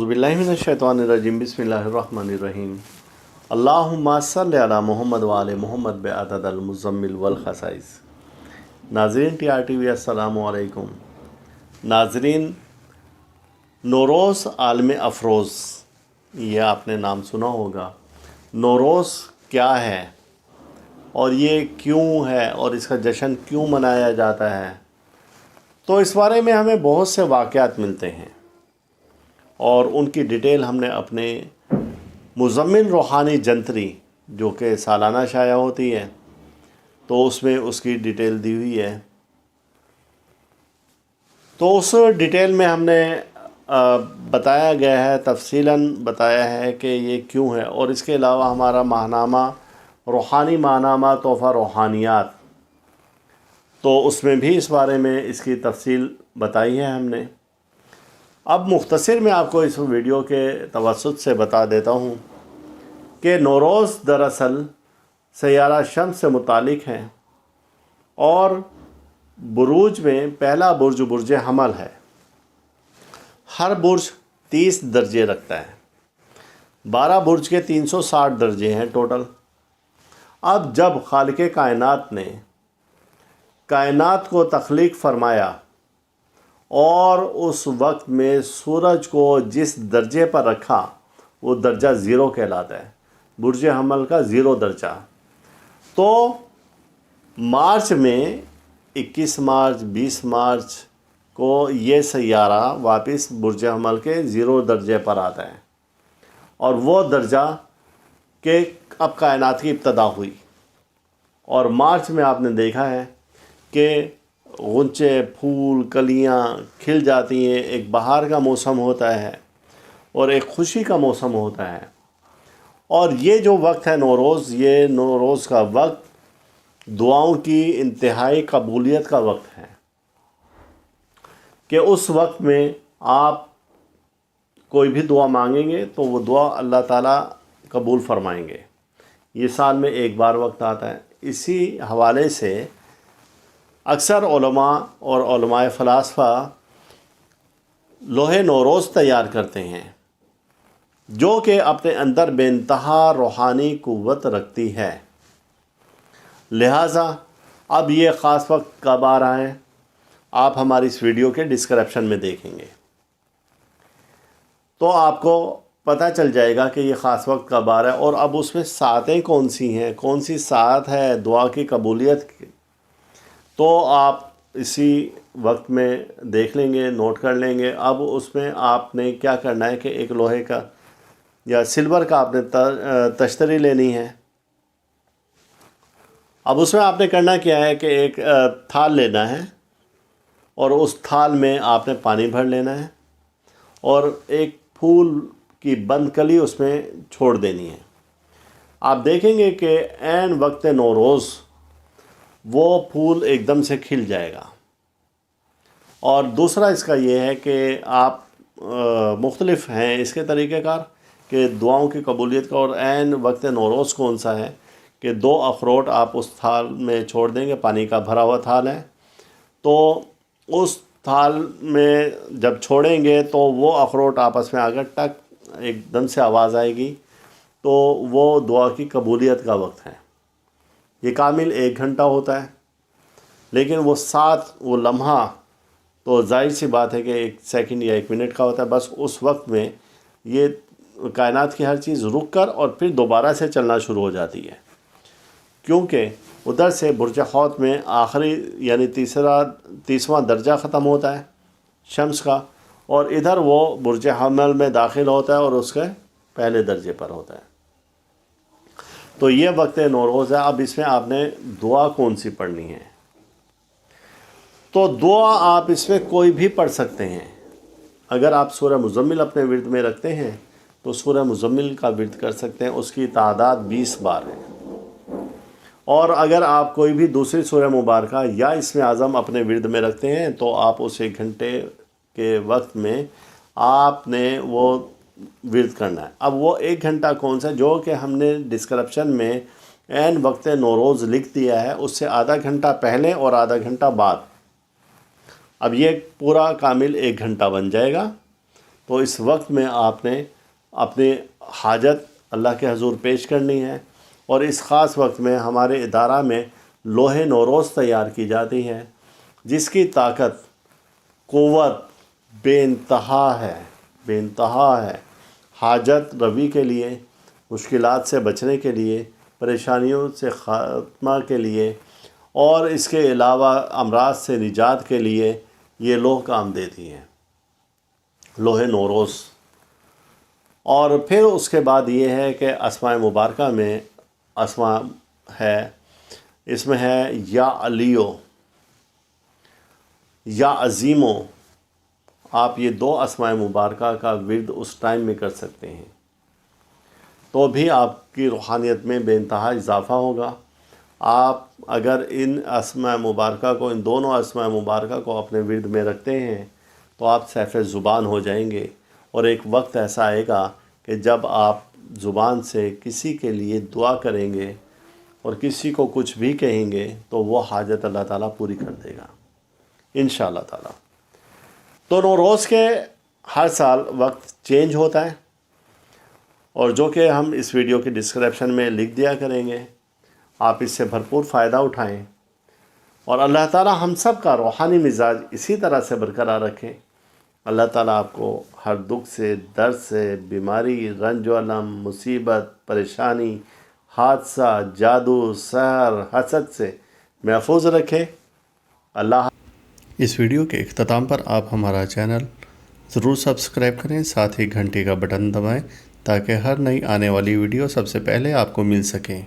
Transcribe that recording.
बिस्मिल्लाहिर्रहमानिर्रहीम बिस्मिल्लाहिर्रहमानिर्रहीम अल्लाहुम्मा सल्लि अला मोहम्मद व आले मोहम्मद बेअददल मुज़म्मिल वल खसाइस। नाज़रीन TRTV अस्सलामु अलैकुम। नाज़रीन, नौरोज़ आलम अफरोज़, ये आपने नाम सुना होगा। नौरोज़ क्या है और ये क्यों है और इसका जश्न क्यों मनाया जाता है, तो इस बारे में हमें बहुत से वाक़यात मिलते हैं और उनकी डिटेल हमने अपने मुज़म्मिल रूहानी जंतरी जो कि सालाना शाया होती है, तो उसमें उसकी डिटेल दी हुई है। तो उस डिटेल में हमने बताया गया है, तफसीलन बताया है कि ये क्यों है। और इसके अलावा हमारा माहनामा, रूहानी माहनामा तोहफ़ा रूहानियात, तो उसमें भी इस बारे में इसकी तफसील बताई है हमने। अब मुख्तसर में आपको इस वीडियो के तवस्सुत से बता देता हूँ कि नौरोज़ दरअसल सैयारा शम्स से मुतालिक है और बुरूज में पहला बुर्ज बुर्ज हमल है। हर बुर्ज 30 दर्जे रखता है। 12 बुर्ज के 360 दर्जे हैं टोटल। अब जब खालिक़े कायनात ने कायनात को तख्लीक फरमाया और उस वक्त में सूरज को जिस दर्जे पर रखा वो दर्जा ज़ीरो कहलाता है, बुर्ज हमल का ज़ीरो दर्जा। तो मार्च में 21 मार्च 20 मार्च को ये सैयारा वापस बुर्ज हमल के ज़ीरो दर्जे पर आता है और वो दर्जा के अब कायनात की इब्तदा हुई। और मार्च में आपने देखा है कि गुंचे, फूल, कलियाँ खिल जाती हैं। एक बहार का मौसम होता है और एक खुशी का मौसम होता है। और ये जो वक्त है नौरोज़, ये नौरोज़ का वक्त दुआओं की इंतहाई कबूलियत का वक्त है कि उस वक्त में आप कोई भी दुआ मांगेंगे तो वो दुआ अल्लाह ताला कबूल फरमाएंगे। ये साल में एक बार वक्त आता है। इसी हवाले से अक्सर उलमा और उलमाए फ़लासफ़ा लोहे नौरोज़ तैयार करते हैं जो कि अपने अंदर बेइंतहा रूहानी क़ुव्वत रखती है। लिहाजा अब ये ख़ास वक्त कब आ रहा है, आप हमारी इस वीडियो के डिस्क्रिप्शन में देखेंगे तो आपको पता चल जाएगा कि ये ख़ास वक्त कब आ रहा है। और अब उसमें सातें कौन सी हैं, कौन सी सात है दुआ की कबूलियत की, तो आप इसी वक्त में देख लेंगे, नोट कर लेंगे। अब उसमें आपने क्या करना है कि एक लोहे का या सिल्वर का आपने तश्तरी लेनी है। अब उसमें आपने करना क्या है कि एक थाल लेना है और उस थाल में आपने पानी भर लेना है और एक फूल की बंद कली उसमें छोड़ देनी है। आप देखेंगे कि ऐन वक्त नौरोज़ वो फूल एकदम से खिल जाएगा। और दूसरा इसका ये है कि आप मुख्तलिफ हैं इसके तरीक़ेकार कि दुआओं की कबूलियत का। और ऐन वक्त नौरोज़ कौन सा है कि 2 अखरोट आप उस थाल में छोड़ देंगे, पानी का भरा हुआ थाल है, तो उस थाल में जब छोड़ेंगे तो वो अखरोट आपस में आकर टक एकदम से आवाज़ आएगी, तो वो दुआ की कबूलियत का वक्त है। ये कामिल 1 घंटा होता है, लेकिन वो लम्हा तो जाहिर सी बात है कि 1 सेकंड या 1 मिनट का होता है। बस उस वक्त में ये कायनात की हर चीज़ रुक कर और फिर दोबारा से चलना शुरू हो जाती है, क्योंकि उधर से बुर्ज हौत में आखिरी यानी तीसवां दर्जा ख़त्म होता है शम्स का, और इधर वो बुर्ज हमल में दाखिल होता है और उसके पहले दर्जे पर होता है। तो ये वक्त नौरोज़ है। अब इसमें आपने दुआ कौन सी पढ़नी है, तो दुआ आप इसमें कोई भी पढ़ सकते हैं। अगर आप सूरह मुज़म्मिल अपने विर्द में रखते हैं तो सूरह मुज़म्मिल का विर्द कर सकते हैं, उसकी तादाद 20 बार है। और अगर आप कोई भी दूसरी सूरह मुबारका या इसमें आज़म अपने विर्द में रखते हैं तो आप उस 1 घंटे के वक्त में आपने वो विर्द करना है। अब वो 1 घंटा कौन सा, जो कि हमने डिस्क्रिप्शन में ऐन वक्त नौरोज़ लिख दिया है, उससे आधा घंटा पहले और आधा घंटा बाद। अब ये पूरा कामिल 1 घंटा बन जाएगा। تو اس وقت میں آپ نے اپنی حاجت اللہ کے حضور پیش کرنی ہے۔ اور اس خاص وقت میں ہمارے ادارہ میں لوح نوروز تیار کی جاتی ہے، جس کی طاقت، قوت بے انتہا ہے، بے انتہا ہے۔ حاجت روی کے لیے، مشکلات سے بچنے کے لیے، پریشانیوں سے خاتمہ کے لیے، اور اس کے علاوہ امراض سے نجات کے لیے یہ لوح کام دیتی ہے، لوح نوروز۔ اور پھر اس کے بعد یہ ہے کہ اسماء مبارکہ میں اسماء ہے، اس میں ہے یا علیو، یا عظیمو۔ آپ یہ 2 اسماء مبارکہ کا ورد اس ٹائم میں کر سکتے ہیں، تو بھی آپ کی روحانیت میں بے انتہا اضافہ ہوگا۔ آپ اگر ان اسماء مبارکہ کو، ان دونوں اسماء مبارکہ کو اپنے ورد میں رکھتے ہیں تو آپ سیف زبان ہو جائیں گے، اور ایک وقت ایسا آئے گا کہ جب آپ زبان سے کسی کے لیے دعا کریں گے اور کسی کو کچھ بھی کہیں گے تو وہ حاجت اللہ تعالیٰ پوری کر دے گا انشاءاللہ تعالیٰ۔ تو نوروز کے ہر سال وقت چینج ہوتا ہے، اور جو کہ ہم اس ویڈیو کی ڈسکرپشن میں لکھ دیا کریں گے۔ آپ اس سے بھرپور فائدہ اٹھائیں، اور اللہ تعالیٰ ہم سب کا روحانی مزاج اسی طرح سے برقرار رکھیں۔ اللہ تعالیٰ آپ کو ہر دکھ سے، درد سے، بیماری، رنج و الم، مصیبت، پریشانی، حادثہ، جادو، سحر، حسد سے محفوظ رکھے۔ اللہ۔ اس ویڈیو کے اختتام پر آپ ہمارا چینل ضرور سبسکرائب کریں، ساتھ ہی گھنٹی کا بٹن دبائیں تاکہ ہر نئی آنے والی ویڈیو سب سے پہلے آپ کو مل سکیں۔